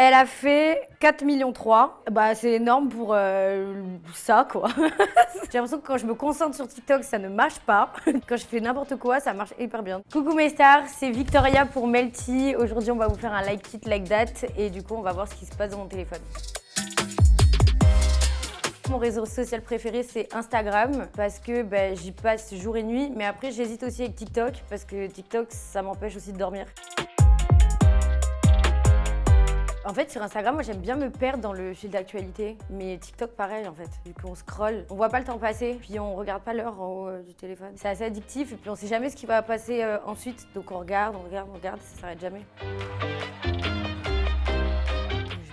Elle a fait 4,3 millions. Bah, c'est énorme pour ça, quoi. J'ai l'impression que quand je me concentre sur TikTok, ça ne marche pas. Quand je fais n'importe quoi, ça marche hyper bien. Coucou mes stars, c'est Victoria pour Melty. Aujourd'hui, on va vous faire un like it like that. Et du coup, on va voir ce qui se passe dans mon téléphone. Mon réseau social préféré, c'est Instagram parce que j'y passe jour et nuit. Mais après, j'hésite aussi avec TikTok parce que TikTok, ça m'empêche aussi de dormir. En fait, sur Instagram, moi, j'aime bien me perdre dans le fil d'actualité. Mais TikTok, pareil, en fait. Vu qu'on scrolle, on voit pas le temps passer, puis on regarde pas l'heure en haut du téléphone. C'est assez addictif, et puis on sait jamais ce qui va passer ensuite. Donc on regarde, ça s'arrête jamais. J'ai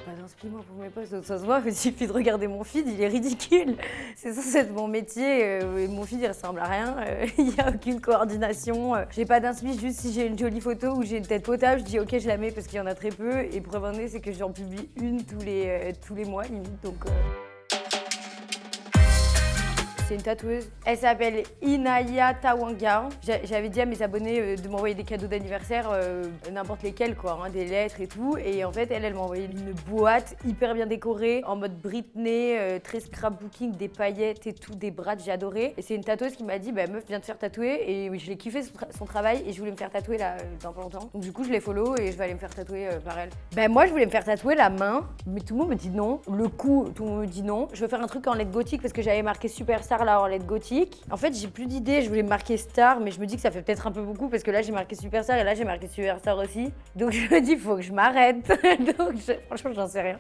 pas d'inspi, moi, pour mes posts. Donc ça se voit, il suffit de regarder mon feed, il est ridicule. C'est censé être mon métier, et mon feed, il ressemble à rien. Il y a aucune coordination. J'ai pas d'inspi, juste si j'ai une jolie photo ou j'ai une tête potable, je dis ok, je la mets parce qu'il y en a très peu. Et preuve en est, c'est que j'en publie une tous les mois, limite. Donc, c'est une tatoueuse. Elle s'appelle Inaya Tawanga. J'avais dit à mes abonnés de m'envoyer des cadeaux d'anniversaire, n'importe lesquels, quoi, hein, des lettres et tout. Et en fait, elle m'a envoyé une boîte hyper bien décorée, en mode Britney, très scrapbooking, des paillettes et tout, des brades, j'ai adoré. Et c'est une tatoueuse qui m'a dit, meuf, viens te faire tatouer. Et oui, je l'ai kiffé son travail et je voulais me faire tatouer là, dans pas longtemps. Donc du coup, je l'ai follow et je vais aller me faire tatouer par elle. Moi, je voulais me faire tatouer la main, mais tout le monde me dit non. Le cou, tout le monde me dit non. Je veux faire un truc en lettres gothique parce que j'avais marqué Superstar là en lettres gothique. En fait, j'ai plus d'idées, je voulais marquer Star, mais je me dis que ça fait peut-être un peu beaucoup parce que là j'ai marqué Superstar et là j'ai marqué Superstar aussi. Donc je me dis, il faut que je m'arrête. Donc franchement, j'en sais rien.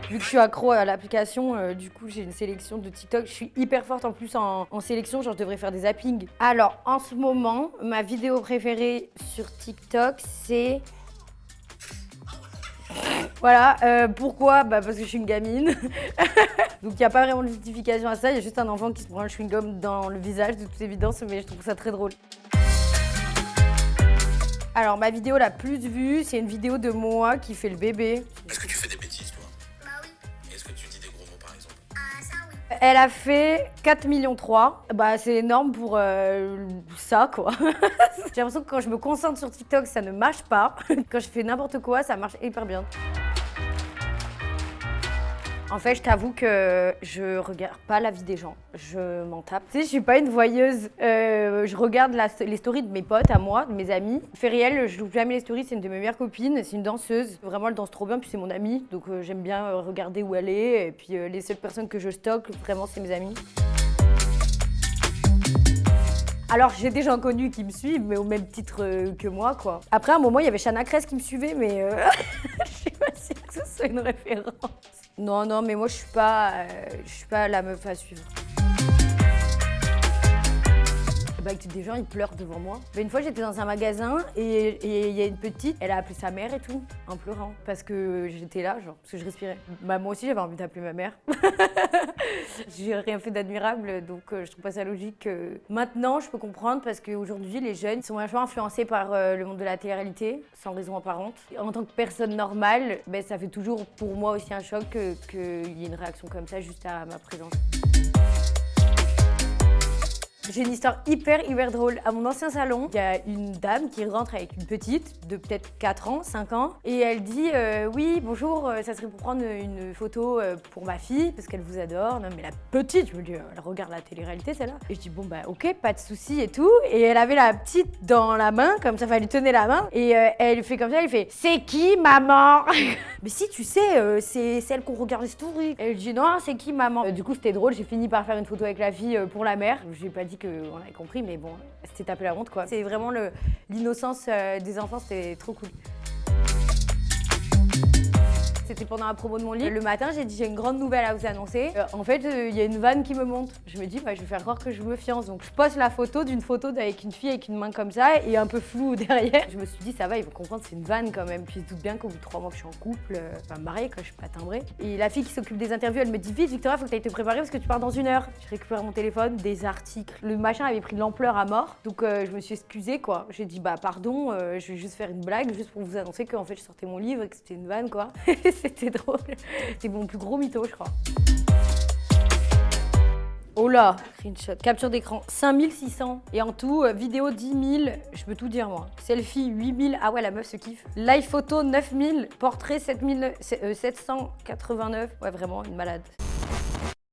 Vu que je suis accro à l'application, du coup j'ai une sélection de TikTok. Je suis hyper forte en plus en sélection, genre je devrais faire des zappings. Alors en ce moment, ma vidéo préférée sur TikTok, c'est... Voilà, pourquoi ? Parce que je suis une gamine. Donc il n'y a pas vraiment de justification à ça, il y a juste un enfant qui se prend un chewing-gum dans le visage de toute évidence, mais je trouve ça très drôle. Alors ma vidéo la plus vue, c'est une vidéo de moi qui fait le bébé. Est-ce que tu fais des bêtises, toi? Bah oui. Est-ce que tu dis des gros mots, par exemple? Ah, ça oui. Elle a fait 4,3 millions. Bah c'est énorme pour ça, quoi. J'ai l'impression que quand je me concentre sur TikTok, ça ne marche pas. Quand je fais n'importe quoi, ça marche hyper bien. En fait, je t'avoue que je regarde pas la vie des gens, je m'en tape. Tu sais, je suis pas une voyeuse, je regarde les stories de mes potes à moi, de mes amis. Feriel, je loupe jamais les stories, c'est une de mes meilleures copines, c'est une danseuse. Vraiment, elle danse trop bien, puis c'est mon amie, donc j'aime bien regarder où elle est. Et puis les seules personnes que je stocke, vraiment, c'est mes amis. Alors, j'ai des gens connus qui me suivent, mais au même titre que moi, quoi. Après, à un moment, il y avait Chana Cress qui me suivait, mais je suis pas sûre que ce soit une référence. Non, mais moi, je suis pas la meuf à suivre. Des gens, ils pleurent devant moi. Une fois, j'étais dans un magasin et il y a une petite, elle a appelé sa mère et tout, en pleurant. Parce que j'étais là, genre, parce que je respirais. Moi aussi, j'avais envie d'appeler ma mère. J'ai rien fait d'admirable, donc je trouve pas ça logique. Maintenant, je peux comprendre parce qu'aujourd'hui, les jeunes sont vachement influencés par le monde de la télé-réalité, sans raison apparente. En tant que personne normale, ça fait toujours pour moi aussi un choc qu'il y ait une réaction comme ça juste à ma présence. J'ai une histoire hyper drôle. À mon ancien salon, il y a une dame qui rentre avec une petite de peut-être 4 ans, 5 ans. Et elle dit oui, bonjour, ça serait pour prendre une photo pour ma fille, parce qu'elle vous adore. Non mais la petite, je me dis, elle regarde la télé-réalité celle-là. Et je dis bon ok, pas de souci et tout. Et elle avait la petite dans la main, comme ça, elle lui tenait la main. Et elle fait comme ça, elle fait c'est qui maman? Mais si tu sais, c'est celle qu'on regarde les stories. Elle dit non, c'est qui maman? Du coup c'était drôle, j'ai fini par faire une photo avec la fille pour la mère. J'ai pas dit qu'on avait compris, mais bon, c'était tapé la honte, quoi. C'est vraiment l'innocence des enfants, c'était trop cool. C'était pendant la promo de mon livre. Le matin, j'ai dit j'ai une grande nouvelle à vous annoncer. En fait, il y a une vanne qui me monte. Je me dis, je vais faire croire que je me fiance. Donc je poste la photo d'une photo avec une fille avec une main comme ça et un peu floue derrière. Je me suis dit, ça va, ils vont comprendre, c'est une vanne quand même. Puis ils se doutent bien qu'au bout de 3 mois que je suis en couple, mariée, quand je suis pas timbrée. Et la fille qui s'occupe des interviews, elle me dit, vite Victoria, faut que tu ailles te préparer parce que tu pars dans 1 heure. Je récupère mon téléphone, des articles. Le machin avait pris de l'ampleur à mort. Donc je me suis excusée, quoi. J'ai dit, pardon, je vais juste faire une blague, juste pour vous annoncer qu'en fait je sortais mon livre et que c'était une vanne, quoi. C'était drôle. C'est mon plus gros mytho, je crois. Oh là, screenshot. Capture d'écran, 5600. Et en tout, vidéo 10 000. Je peux tout dire, moi. Selfie, 8 000. Ah ouais, la meuf se kiffe. Live photo, 9 000. Portrait, 789. Ouais, vraiment, une malade.